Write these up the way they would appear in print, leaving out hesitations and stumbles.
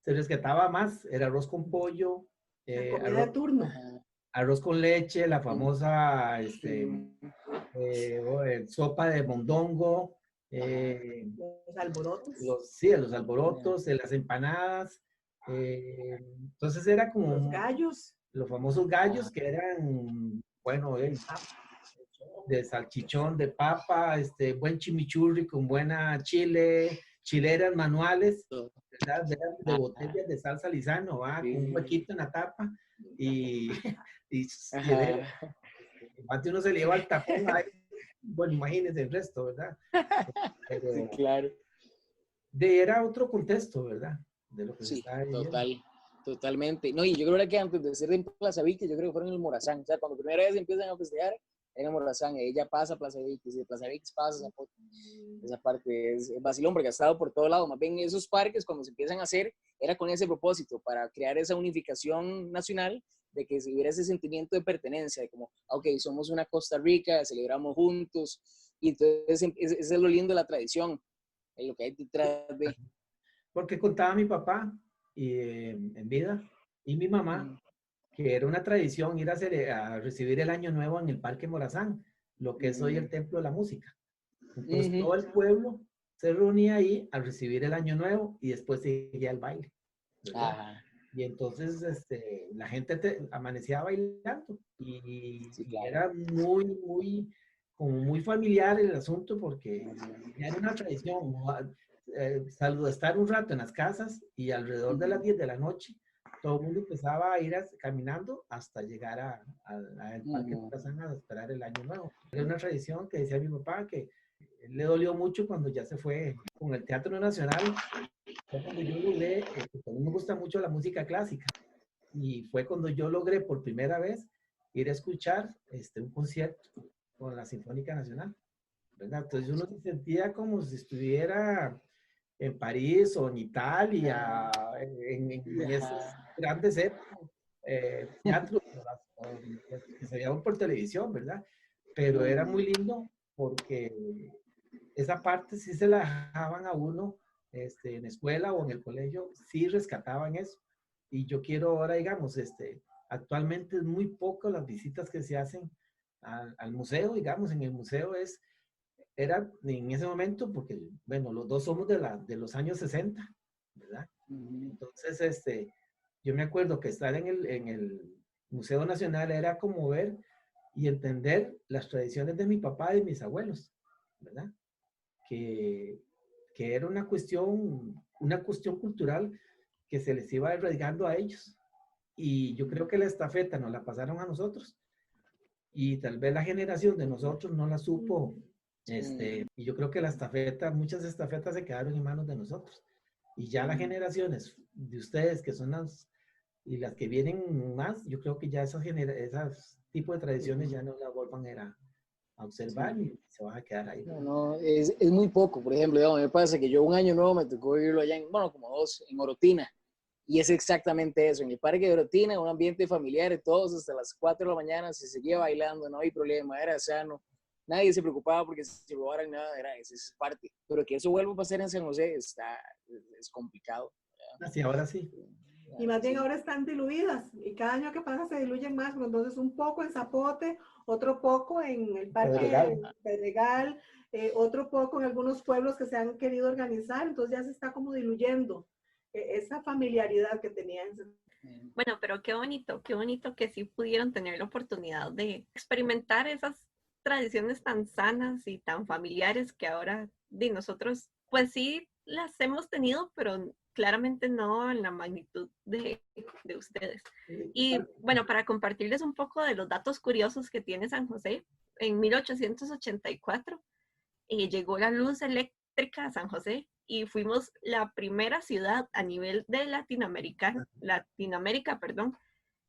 Se rescataba más, era arroz con pollo, La comida arroz, de turno. arroz con leche, la famosa sopa de mondongo, Los alborotos. sí, los alborotos, las empanadas. Entonces era como Los gallos. los famosos gallos que eran, bueno, de salchichón, de papa, buen chimichurri con buena chile, chileras manuales, ¿verdad? De botellas de salsa Lizano, ¿va? Con un huequito en la tapa y, y más de uno se le lleva el tapón ahí. Bueno, imagínense el resto, ¿verdad? Pero Sí, claro. era otro contexto, ¿verdad? De lo que se Sí, estaba viviendo. totalmente. No, y yo creo que antes de ser en Plaza Vicky, yo creo que fueron en el Morazán. O sea, cuando primera vez empiezan a festejar, en el Morazán, ella pasa a Plaza Vicky, y de Plaza Vicky pasa esa parte es vacilón porque ha estado por todo lado. Más bien esos parques cuando se empiezan a hacer era con ese propósito, para crear esa unificación nacional, de que se hubiera ese sentimiento de pertenencia, de como, ok, somos una Costa Rica, celebramos juntos, y entonces ese es lo lindo de la tradición, es lo que hay detrás de... Porque contaba mi papá en vida y mi mamá que era una tradición ir a recibir el Año Nuevo en el Parque Morazán, lo que es hoy el Templo de la Música. Entonces todo el pueblo se reunía ahí a recibir el Año Nuevo y después seguía el baile, ¿verdad? Y entonces la gente amanecía bailando y, Sí, y claro. era como muy familiar el asunto porque era una tradición, ¿no? Estar un rato en las casas y alrededor de las 10 de la noche todo el mundo empezaba a ir caminando hasta llegar al Parque Morazán a esperar el Año Nuevo. Era una tradición que decía mi papá que le dolió mucho cuando ya se fue con el Teatro Nacional. Fue cuando yo logré, porque a mí me gusta mucho la música clásica, y fue cuando yo logré por primera vez ir a escuchar un concierto con la Sinfónica Nacional, ¿verdad? Entonces uno se sentía como si estuviera en París o en Italia, en esos grandes teatros que se veían por televisión, ¿verdad? Pero era muy lindo porque esa parte sí se la dejaban a uno en escuela o en el colegio, sí rescataban eso. Y yo quiero ahora, digamos, actualmente es muy poco las visitas que se hacen al museo, digamos, en el museo era en ese momento, porque, bueno, los dos somos de los años 60, ¿verdad? Entonces, yo me acuerdo que estar en el Museo Nacional era como ver y entender las tradiciones de mi papá y mis abuelos, ¿verdad? Que, que era una cuestión cultural que se les iba arraigando a ellos. Y yo creo que la estafeta nos la pasaron a nosotros. Y tal vez la generación de nosotros no la supo. Y yo creo que muchas estafetas se quedaron en manos de nosotros. Y ya las generaciones de ustedes, que son las que vienen más, yo creo que ya esas tipos de tradiciones ya no las vuelvan a observar y se van a quedar ahí. No, es muy poco. Por ejemplo, digamos, me pasa que yo un año nuevo me tocó vivirlo allá, bueno, como 2, en Orotina. Y es exactamente eso, en el parque de Orotina, un ambiente familiar, todos hasta las 4 de la mañana se seguía bailando, no hay problema, era sano. Nadie se preocupaba porque se robaran nada, esa es parte. Pero que eso vuelva a pasar en San José es complicado. Así, ahora sí. Y más bien ahora están diluidas y cada año que pasa se diluyen más, entonces un poco en Zapote, otro poco en el Parque Pedregal, otro poco en algunos pueblos que se han querido organizar, entonces ya se está como diluyendo esa familiaridad que tenían. Bueno, pero qué bonito que sí pudieron tener la oportunidad de experimentar esas tradiciones tan sanas y tan familiares que ahora de nosotros, pues sí las hemos tenido, pero claramente no en la magnitud de ustedes. Y bueno, para compartirles un poco de los datos curiosos que tiene San José, en 1884 llegó la luz eléctrica a San José y fuimos la primera ciudad a nivel de Latinoamérica,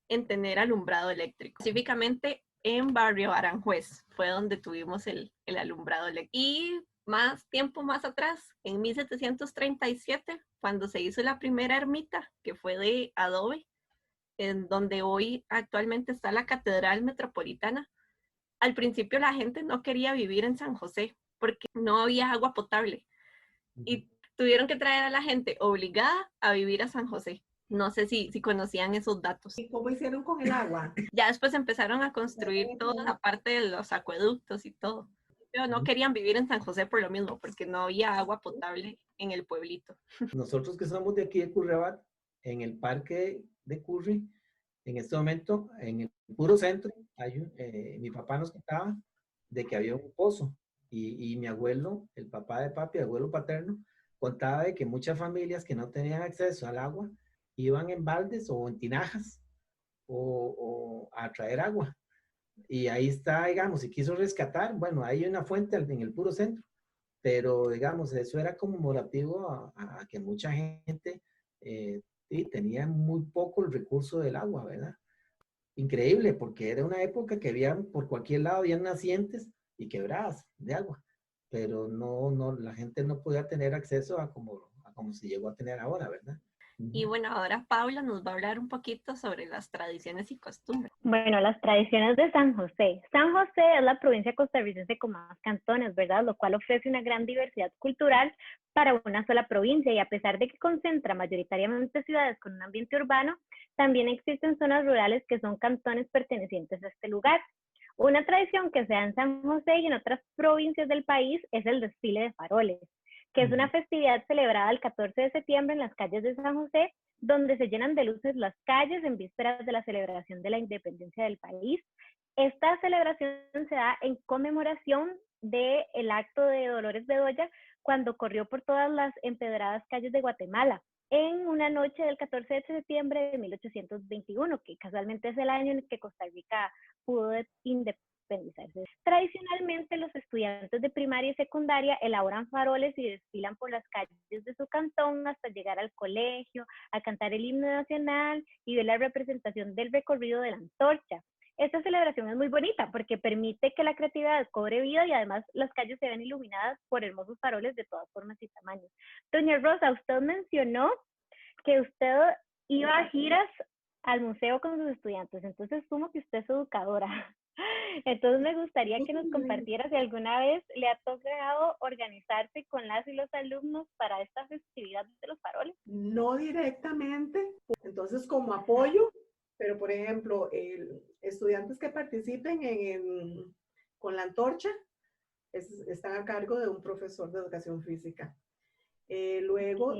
en tener alumbrado eléctrico. Específicamente en Barrio Aranjuez fue donde tuvimos el alumbrado eléctrico. Y más tiempo más atrás, en 1737, cuando se hizo la primera ermita, que fue de adobe, en donde hoy actualmente está la Catedral Metropolitana. Al principio la gente no quería vivir en San José porque no había agua potable. y tuvieron que traer a la gente obligada a vivir a San José. No sé si conocían esos datos. ¿Y cómo hicieron con el agua? Ya después empezaron a construir toda la parte de los acueductos y todo. Pero no querían vivir en San José por lo mismo, porque no había agua potable en el pueblito. Nosotros que somos de aquí de Curriabat, en el parque de Curri, en este momento, en el puro centro, mi papá nos contaba de que había un pozo y mi abuelo, el papá de papi, abuelo paterno, contaba de que muchas familias que no tenían acceso al agua iban en baldes o en tinajas o a traer agua. Y ahí está, digamos, si quiso rescatar, bueno, hay una fuente en el puro centro, pero digamos, eso era conmemorativo a que mucha gente sí, tenía muy poco el recurso del agua, ¿verdad? Increíble, porque era una época que había, por cualquier lado, habían nacientes y quebradas de agua, pero no, la gente no podía tener acceso a como se llegó a tener ahora, ¿verdad? Y bueno, ahora Paula nos va a hablar un poquito sobre las tradiciones y costumbres. Bueno, las tradiciones de San José. San José es la provincia costarricense con más cantones, ¿verdad? Lo cual ofrece una gran diversidad cultural para una sola provincia y a pesar de que concentra mayoritariamente ciudades con un ambiente urbano, también existen zonas rurales que son cantones pertenecientes a este lugar. Una tradición que se da en San José y en otras provincias del país es el desfile de faroles, que es una festividad celebrada el 14 de septiembre en las calles de San José, donde se llenan de luces las calles en vísperas de la celebración de la independencia del país. Esta celebración se da en conmemoración del acto de Dolores Bedoya cuando corrió por todas las empedradas calles de Guatemala en una noche del 14 de septiembre de 1821, que casualmente es el año en el que Costa Rica pudo independizarse. Tradicionalmente, los estudiantes de primaria y secundaria elaboran faroles y desfilan por las calles de su cantón hasta llegar al colegio, a cantar el himno nacional y ver la representación del recorrido de la antorcha. Esta celebración es muy bonita porque permite que la creatividad cobre vida y además las calles se ven iluminadas por hermosos faroles de todas formas y tamaños. Doña Rosa, usted mencionó que usted iba a giras al museo con sus estudiantes, entonces sumo que usted es educadora. Entonces me gustaría que nos compartiera si alguna vez le ha tocado organizarse con las y los alumnos para esta festividad de los faroles. No directamente, entonces como apoyo, pero por ejemplo, estudiantes que participen con la antorcha están a cargo de un profesor de educación física. Luego,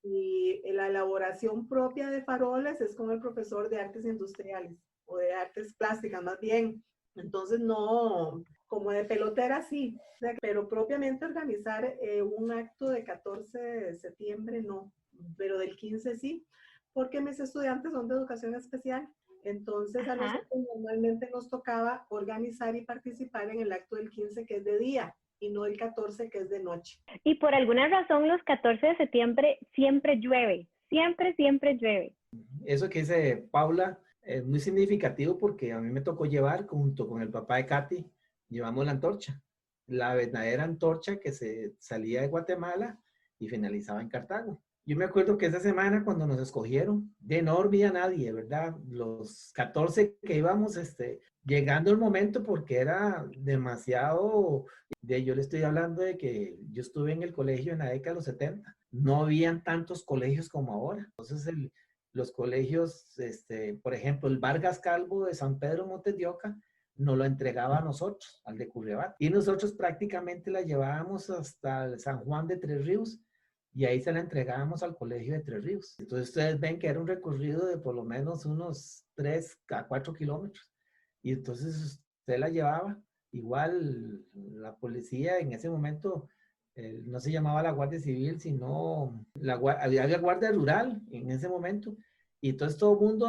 y la elaboración propia de faroles es con el profesor de artes industriales o de artes plásticas más bien. Entonces no, como de pelotera sí, pero propiamente organizar un acto de 14 de septiembre no, pero del 15 sí, porque mis estudiantes son de educación especial. Entonces a nosotros normalmente nos tocaba organizar y participar en el acto del 15 que es de día y no el 14 que es de noche. Y por alguna razón los 14 de septiembre siempre llueve, siempre llueve. Eso que dice Paula es muy significativo porque a mí me tocó llevar junto con el papá de Katy, llevamos la antorcha, la verdadera antorcha que se salía de Guatemala y finalizaba en Cartago. Yo me acuerdo que esa semana cuando nos escogieron, de no dormía nadie, ¿verdad? Los 14 que íbamos, llegando el momento porque era demasiado, yo le estoy hablando de que yo estuve en el colegio en la década de los 70, no habían tantos colegios como ahora. Entonces los colegios, por ejemplo, el Vargas Calvo de San Pedro Montes de Oca, nos lo entregaba a nosotros, al de Curriabat. Y nosotros prácticamente la llevábamos hasta el San Juan de Tres Ríos y ahí se la entregábamos al colegio de Tres Ríos. Entonces ustedes ven que era un recorrido de por lo menos unos 3 a 4 kilómetros. Y entonces usted la llevaba. Igual la policía en ese momento no se llamaba la Guardia Civil, sino había Guardia Rural en ese momento. Y entonces todo el mundo,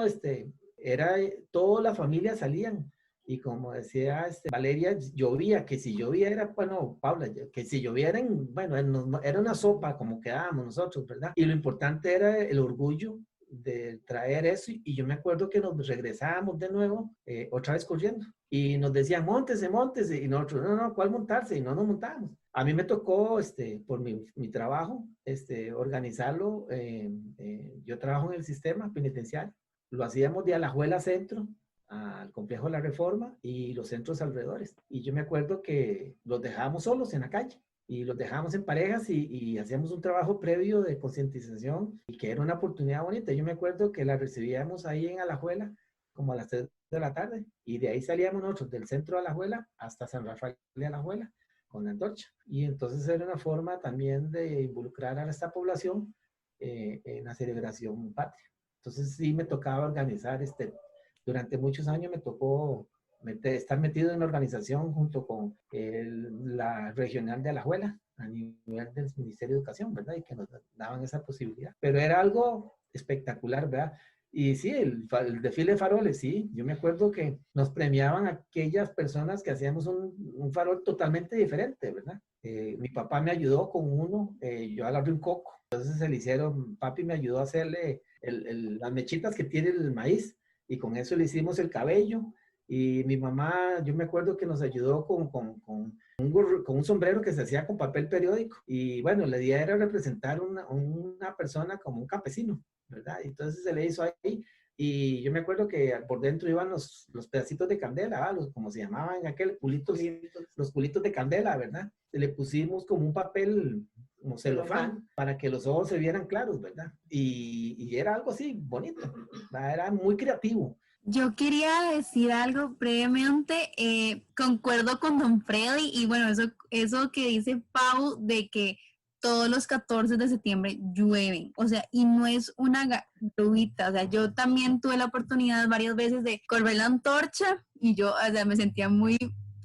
toda la familia salían. Y como decía Valeria, llovía, que si llovía era, bueno, Paula, que si llovía era una sopa como quedábamos nosotros, ¿verdad? Y lo importante era el orgullo de traer eso y yo me acuerdo que nos regresábamos de nuevo otra vez corriendo y nos decían móntese y nosotros no, ¿cuál montarse? Y no nos montábamos. A mí me tocó por mi trabajo organizarlo. Yo trabajo en el sistema penitenciario, lo hacíamos de Alajuela Centro al complejo de la Reforma y los centros alrededores. Y yo me acuerdo que los dejábamos solos en la calle y los dejábamos en parejas y hacíamos un trabajo previo de concientización y que era una oportunidad bonita. Yo me acuerdo que la recibíamos ahí en Alajuela como a las 3 de la tarde y de ahí salíamos nosotros del centro de Alajuela hasta San Rafael de Alajuela con la antorcha. Y entonces era una forma también de involucrar a esta población en la celebración patria. Entonces sí me tocaba organizar, durante muchos años me tocó estar metido en la organización junto con la regional de Alajuela a nivel del Ministerio de Educación, ¿verdad? Y que nos daban esa posibilidad. Pero era algo espectacular, ¿verdad? Y sí, el desfile de faroles, sí. Yo me acuerdo que nos premiaban a aquellas personas que hacíamos un farol totalmente diferente, ¿verdad? Mi papá me ayudó con uno, yo agarré un coco. Entonces se le hicieron, papi me ayudó a hacerle las mechitas que tiene el maíz y con eso le hicimos el cabello. Y mi mamá, yo me acuerdo que nos ayudó con un sombrero que se hacía con papel periódico. Y bueno, la idea era representar una persona como un campesino, ¿verdad? Entonces se le hizo ahí. Y yo me acuerdo que por dentro iban los pedacitos de candela, como se llamaban en aquel, los culitos de candela, ¿verdad? Le pusimos como un papel, como celofán, para que los ojos se vieran claros, ¿verdad? Y era algo así, bonito, ¿verdad? Era muy creativo. Yo quería decir algo brevemente, concuerdo con Don Freddy y bueno, eso que dice Pau de que todos los 14 de septiembre llueven, o sea, y no es una grubita, o sea, yo también tuve la oportunidad varias veces de correr la antorcha y yo, o sea, me sentía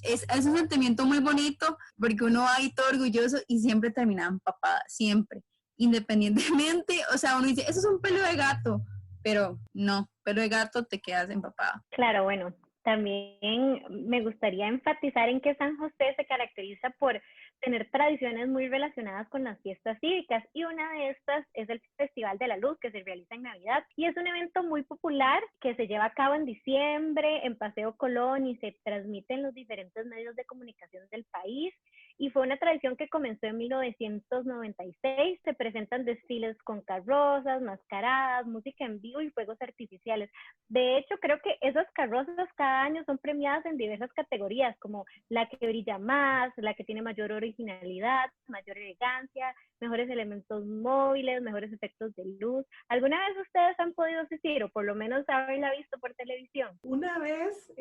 es un sentimiento muy bonito porque uno va ahí todo orgulloso y siempre terminaba empapada, siempre, independientemente, o sea, uno dice, eso es un pelo de gato, pero no, pelo de gato te quedas empapada. Claro, bueno, también me gustaría enfatizar en que San José se caracteriza por tener tradiciones muy relacionadas con las fiestas cívicas y una de estas es el Festival de la Luz que se realiza en Navidad y es un evento muy popular que se lleva a cabo en diciembre en Paseo Colón y se transmite en los diferentes medios de comunicación del país y fue una tradición que comenzó en 1996, se presentan desfiles con carrozas, mascaradas, música en vivo y fuegos artificiales. De hecho, creo que esas carrozas cada año son premiadas en diversas categorías, como la que brilla más, la que tiene mayor originalidad, mayor elegancia, mejores elementos móviles, mejores efectos de luz. ¿Alguna vez ustedes han podido asistir o por lo menos haberla visto por televisión? Una vez,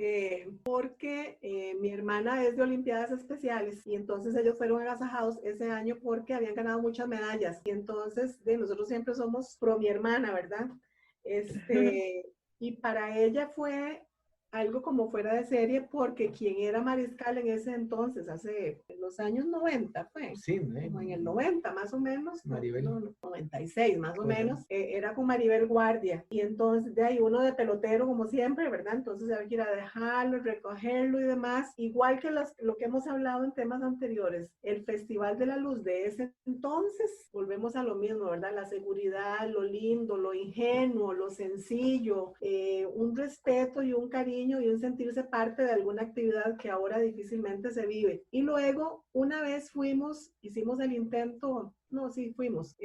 porque mi hermana es de Olimpiadas Especiales y entonces ellos fueron agasajados ese año porque habían ganado muchas medallas y entonces nosotros siempre somos pro mi hermana, ¿verdad? Y para ella fue algo como fuera de serie porque quien era mariscal en ese entonces, hace los años 90 fue, sí, como en el 90 más o menos, Maribel. no, 96 más o Correcto. menos, era con Maribel Guardia y entonces de ahí uno de pelotero como siempre, ¿verdad? Entonces había que ir a dejarlo, recogerlo y demás, igual que lo que hemos hablado en temas anteriores, el Festival de la Luz de ese entonces, volvemos a lo mismo, ¿verdad? La seguridad, lo lindo, lo ingenuo, lo sencillo, un respeto y un cariño y un sentirse parte de alguna actividad que ahora difícilmente se vive. Y luego, una vez hicimos el intento, no, sí, fuimos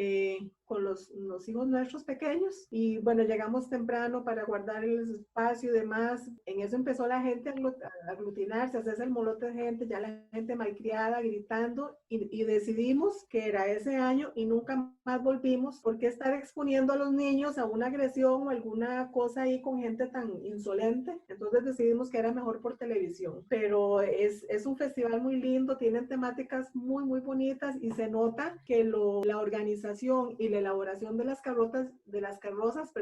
con los hijos nuestros pequeños y bueno, llegamos temprano para guardar el espacio y demás. En eso empezó la gente a aglutinarse, a hacerse el molote de gente, ya la gente malcriada, gritando y decidimos que era ese año y nunca más volvimos porque estar exponiendo a los niños a una agresión o alguna cosa ahí con gente tan insolente. Entonces decidimos que era mejor por televisión. Pero es un festival muy lindo, tienen temáticas muy, muy bonitas y se nota que la organización y la elaboración de las carrozas,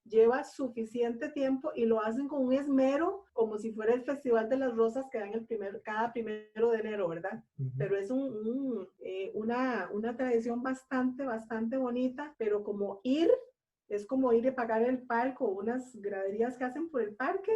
lleva suficiente tiempo y lo hacen con un esmero como si fuera el Festival de las Rosas que dan cada 1 de enero, ¿verdad? Uh-huh. Pero es una tradición bastante, bastante bonita, pero es como ir a pagar el palco, unas graderías que hacen por el parque.